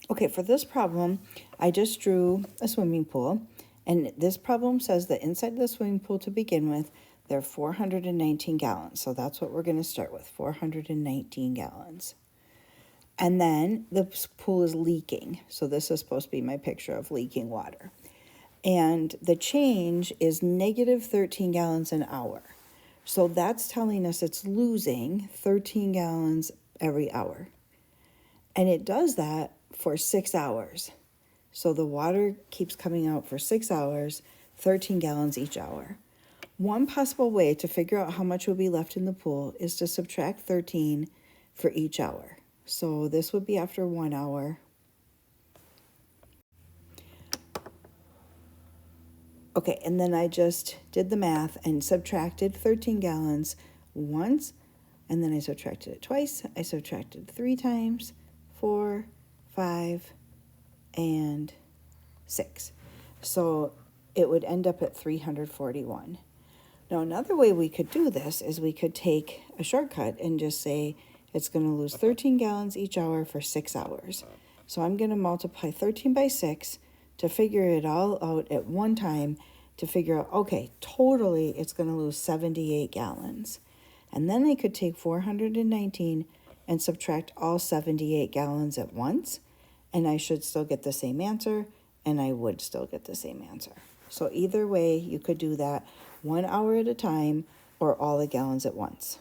Okay, for this problem, I just drew a swimming pool, and this problem says that inside the swimming pool to begin with, there are 419 gallons. So that's what we're going to start with, 419 gallons. And then the pool is leaking. So this is supposed to be my picture of leaking water. And the change is negative 13 gallons an hour. So that's telling us it's losing 13 gallons every hour. And it does that for 6 hours. So the water keeps coming out for 6 hours, 13 gallons each hour. One possible way to figure out how much will be left in the pool is to subtract 13 for each hour. So this would be after 1 hour. Okay, and then I just did the math and subtracted 13 gallons once, and then I subtracted it twice. I subtracted 3 times, 4, 5, and 6. So it would end up at 341. Now, another way we could do this is we could take a shortcut and just say it's going to lose 13 gallons each hour for 6 hours. So I'm going to multiply 13 by 6 to figure it all out at one time to figure out, okay, totally it's going to lose 78 gallons. And then I could take 419 and subtract all 78 gallons at once, and I should still get the same answer, and I would still get the same answer. So either way, you could do that 1 hour at a time or all the gallons at once.